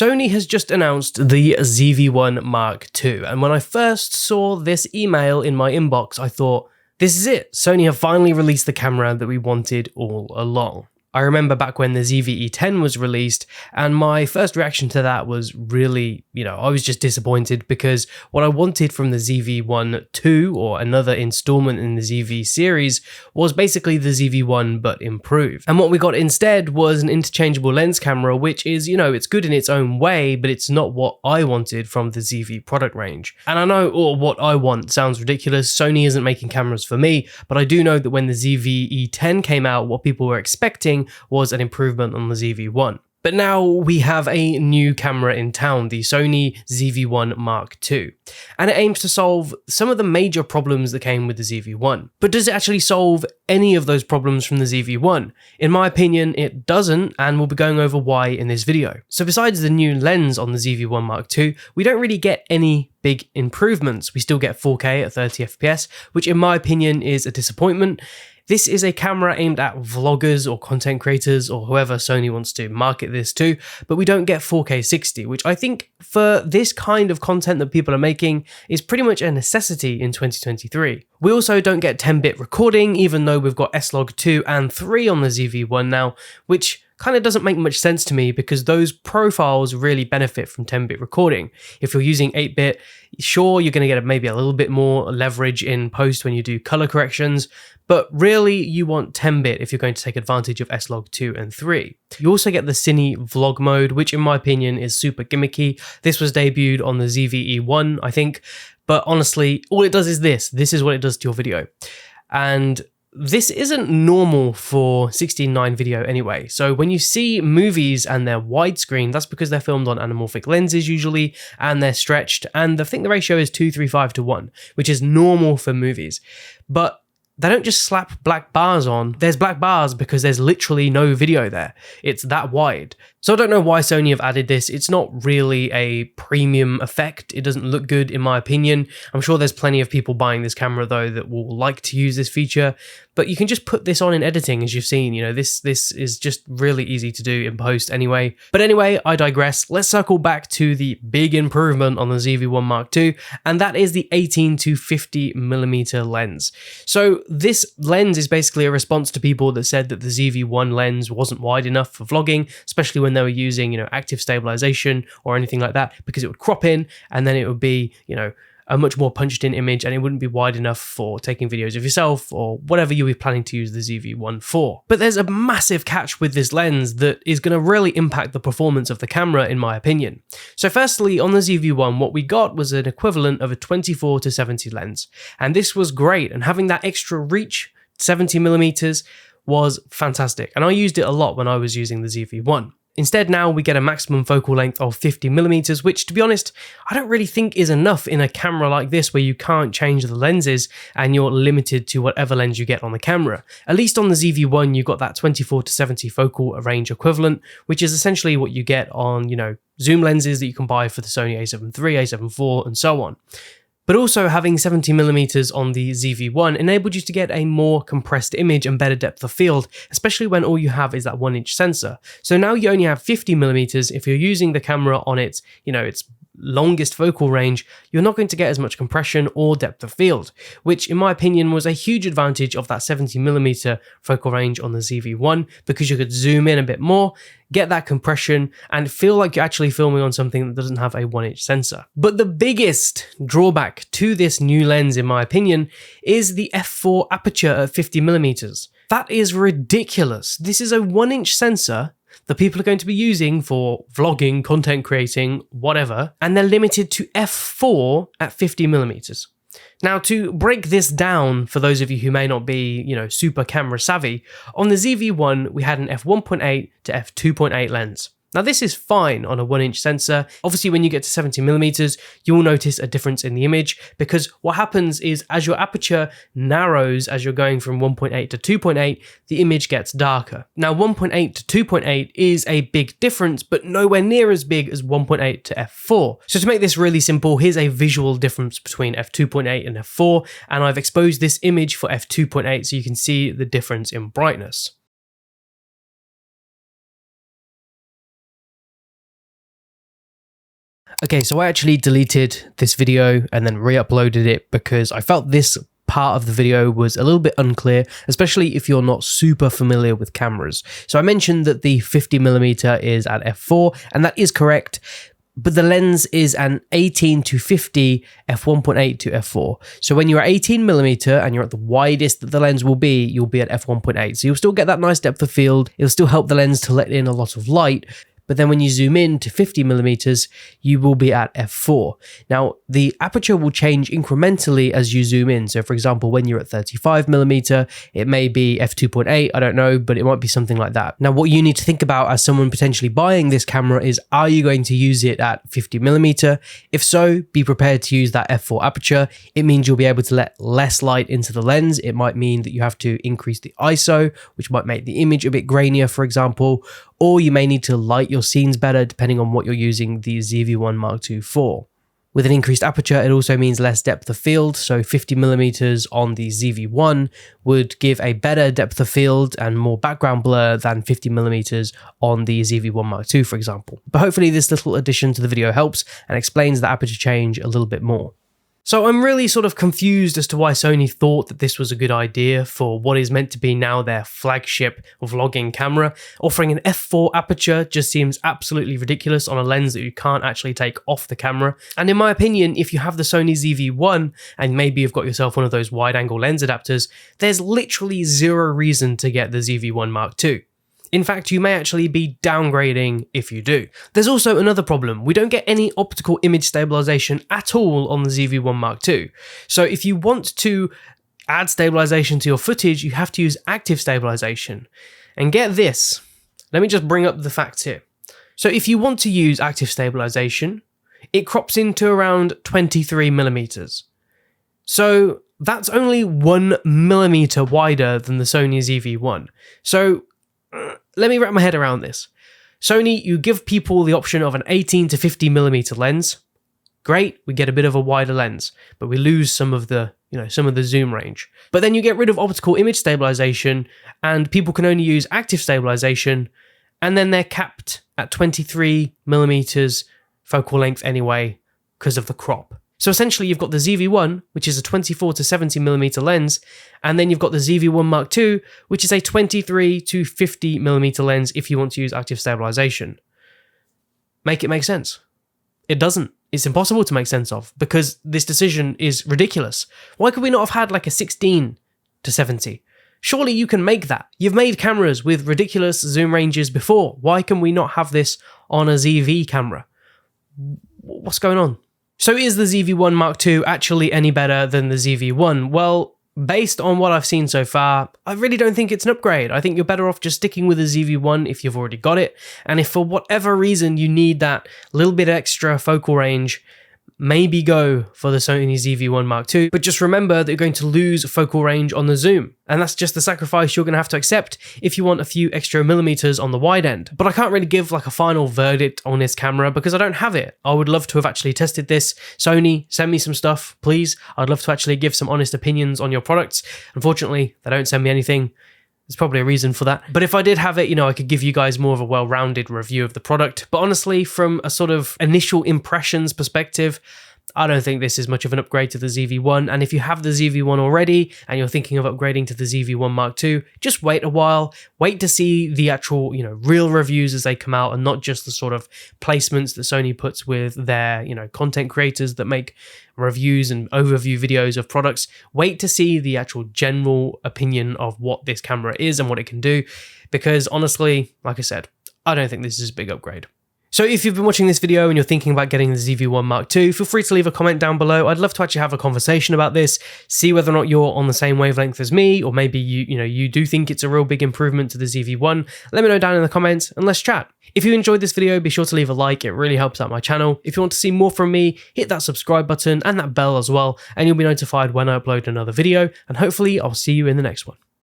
Sony has just announced the ZV-1 Mark II, and when I first saw this email in my inbox, I thought, this is it. Sony have finally released the camera that we wanted all along. I remember back when the ZV-E10 was released, and my first reaction to that was really, I was just disappointed because what I wanted from the ZV-1 2, or another installment in the ZV series, was basically the ZV-1 but improved. And what we got instead was an interchangeable lens camera, which is, it's good in its own way, but it's not what I wanted from the ZV product range. And I know what I want sounds ridiculous. Sony isn't making cameras for me, but I do know that when the ZV-E10 came out, what people were expecting was an improvement on the ZV-1. But now we have a new camera in town, the Sony ZV-1 Mark II, and it aims to solve some of the major problems that came with the ZV-1. But does it actually solve any of those problems from the ZV-1? In my opinion, it doesn't, and we'll be going over why in this video. So besides the new lens on the ZV-1 Mark II, we don't really get any big improvements. We still get 4K at 30 FPS, which in my opinion is a disappointment. This is a camera aimed at vloggers or content creators or whoever Sony wants to market this to, but we don't get 4K 60, which I think for this kind of content that people are making is pretty much a necessity in 2023. We also don't get 10-bit recording, even though we've got S-Log 2 and 3 on the ZV-1 now, which kind of doesn't make much sense to me because those profiles really benefit from 10-bit recording. If you're using 8-bit, sure, you're going to get maybe a little bit more leverage in post when you do color corrections, but really you want 10-bit if you're going to take advantage of S-Log 2 and 3. You also get the Cine vlog mode, which in my opinion is super gimmicky. This was debuted on the ZV-E1, I think, but honestly, all it does is this. This is what it does to your video. And this isn't normal for 16:9 video anyway. So when you see movies and they're widescreen, that's because they're filmed on anamorphic lenses usually, and they're stretched. And I think the ratio is 2:3:5 to 1, which is normal for movies. But they don't just slap black bars on. There's black bars because there's literally no video there. It's that wide. So I don't know why Sony have added this. It's not really a premium effect. It doesn't look good in my opinion. I'm sure there's plenty of people buying this camera though that will like to use this feature, but you can just put this on in editing as you've seen. This is just really easy to do in post anyway. But anyway, I digress. Let's circle back to the big improvement on the ZV-1 Mark II, and that is the 18 to 50mm lens. So this lens is basically a response to people that said that the ZV-1 lens wasn't wide enough for vlogging, especially when they were using, active stabilization or anything like that, because it would crop in and then it would be, a much more punched in image and it wouldn't be wide enough for taking videos of yourself or whatever you were planning to use the ZV-1 for. But there's a massive catch with this lens that is going to really impact the performance of the camera in my opinion. So firstly, on the ZV-1, what we got was an equivalent of a 24 to 70 lens. And this was great, and having that extra reach, 70mm, was fantastic. And I used it a lot when I was using the ZV-1. Instead, now we get a maximum focal length of 50mm, which, to be honest, I don't really think is enough in a camera like this where you can't change the lenses and you're limited to whatever lens you get on the camera. At least on the ZV-1, you've got that 24 to 70 focal range equivalent, which is essentially what you get on, zoom lenses that you can buy for the Sony a7 III, a7 IV, and so on. But also having 70mm on the ZV-1 enabled you to get a more compressed image and better depth of field, especially when all you have is that 1-inch sensor. So now you only have 50mm. If you're using the camera on its, its longest focal range, you're not going to get as much compression or depth of field, which in my opinion was a huge advantage of that 70mm focal range on the ZV-1, because you could zoom in a bit more, get that compression, and feel like you're actually filming on something that doesn't have a 1-inch sensor. But the biggest drawback to this new lens, in my opinion, is the f4 aperture at 50mm. That is ridiculous. This is a 1-inch sensor that people are going to be using for vlogging, content creating, whatever, and they're limited to f4 at 50mm. Now, to break this down, for those of you who may not be, super camera savvy, on the ZV-1, we had an f1.8 to f2.8 lens. Now this is fine on a 1-inch sensor. Obviously when you get to 70mm, you will notice a difference in the image, because what happens is as your aperture narrows as you're going from 1.8 to 2.8, the image gets darker. Now 1.8 to 2.8 is a big difference, but nowhere near as big as 1.8 to f4. So to make this really simple, here's a visual difference between f2.8 and f4, and I've exposed this image for f2.8 so you can see the difference in brightness. Okay, so I actually deleted this video and then re-uploaded it because I felt this part of the video was a little bit unclear, especially if you're not super familiar with cameras. So I mentioned that the 50mm is at f4, and that is correct, but the lens is an 18 to 50 f1.8 to f4. So when you're at 18mm and you're at the widest that the lens will be, you'll be at f1.8. So you'll still get that nice depth of field. It'll still help the lens to let in a lot of light. But then when you zoom in to 50mm, you will be at f4. Now, the aperture will change incrementally as you zoom in. So for example, when you're at 35mm, it may be f2.8, I don't know, but it might be something like that. Now, what you need to think about as someone potentially buying this camera is, are you going to use it at 50mm? If so, be prepared to use that f4 aperture. It means you'll be able to let less light into the lens. It might mean that you have to increase the ISO, which might make the image a bit grainier, for example, or you may need to light your scenes better depending on what you're using the ZV-1 Mark II for. With an increased aperture, it also means less depth of field, so 50mm on the ZV-1 would give a better depth of field and more background blur than 50mm on the ZV-1 Mark II, for example. But hopefully this little addition to the video helps and explains the aperture change a little bit more. So I'm really sort of confused as to why Sony thought that this was a good idea for what is meant to be now their flagship vlogging camera. Offering an f4 aperture just seems absolutely ridiculous on a lens that you can't actually take off the camera. And in my opinion, if you have the Sony ZV-1 and maybe you've got yourself one of those wide angle lens adapters, there's literally zero reason to get the ZV-1 Mark II. In fact, you may actually be downgrading if you do. There's also another problem. We don't get any optical image stabilization at all on the ZV-1 Mark II. So if you want to add stabilization to your footage, you have to use active stabilization. And get this, let me just bring up the facts here. So if you want to use active stabilization, it crops into around 23mm. So that's only 1mm wider than the Sony ZV-1. So let me wrap my head around this. Sony, you give people the option of an 18 to 50mm lens. Great, we get a bit of a wider lens, but we lose some of the zoom range. But then you get rid of optical image stabilization and people can only use active stabilization, and then they're capped at 23mm focal length anyway because of the crop. So essentially you've got the ZV-1, which is a 24 to 70mm lens, and then you've got the ZV-1 Mark II, which is a 23 to 50mm lens if you want to use active stabilization. Make it make sense. It doesn't. It's impossible to make sense of because this decision is ridiculous. Why could we not have had like a 16 to 70? Surely you can make that. You've made cameras with ridiculous zoom ranges before. Why can we not have this on a ZV camera? What's going on? So is the ZV-1 Mark II actually any better than the ZV-1? Well, based on what I've seen so far, I really don't think it's an upgrade. I think you're better off just sticking with the ZV-1 if you've already got it. And if for whatever reason you need that little bit extra focal range, maybe go for the Sony ZV-1 Mark II, but just remember that you're going to lose focal range on the zoom. And that's just the sacrifice you're going to have to accept if you want a few extra millimeters on the wide end. But I can't really give like a final verdict on this camera because I don't have it. I would love to have actually tested this. Sony, send me some stuff, please. I'd love to actually give some honest opinions on your products. Unfortunately, they don't send me anything. There's probably a reason for that. But if I did have it, I could give you guys more of a well-rounded review of the product. But honestly, from a sort of initial impressions perspective, I don't think this is much of an upgrade to the ZV-1. And if you have the ZV-1 already and you're thinking of upgrading to the ZV-1 Mark II, just wait a while. Wait to see the actual, real reviews as they come out and not just the sort of placements that Sony puts with their, content creators that make reviews and overview videos of products. Wait to see the actual general opinion of what this camera is and what it can do. Because honestly, like I said, I don't think this is a big upgrade. So if you've been watching this video and you're thinking about getting the ZV-1 Mark II, feel free to leave a comment down below. I'd love to actually have a conversation about this, see whether or not you're on the same wavelength as me, or maybe you do think it's a real big improvement to the ZV-1. Let me know down in the comments and let's chat. If you enjoyed this video, be sure to leave a like. It really helps out my channel. If you want to see more from me, hit that subscribe button and that bell as well, and you'll be notified when I upload another video, and hopefully I'll see you in the next one.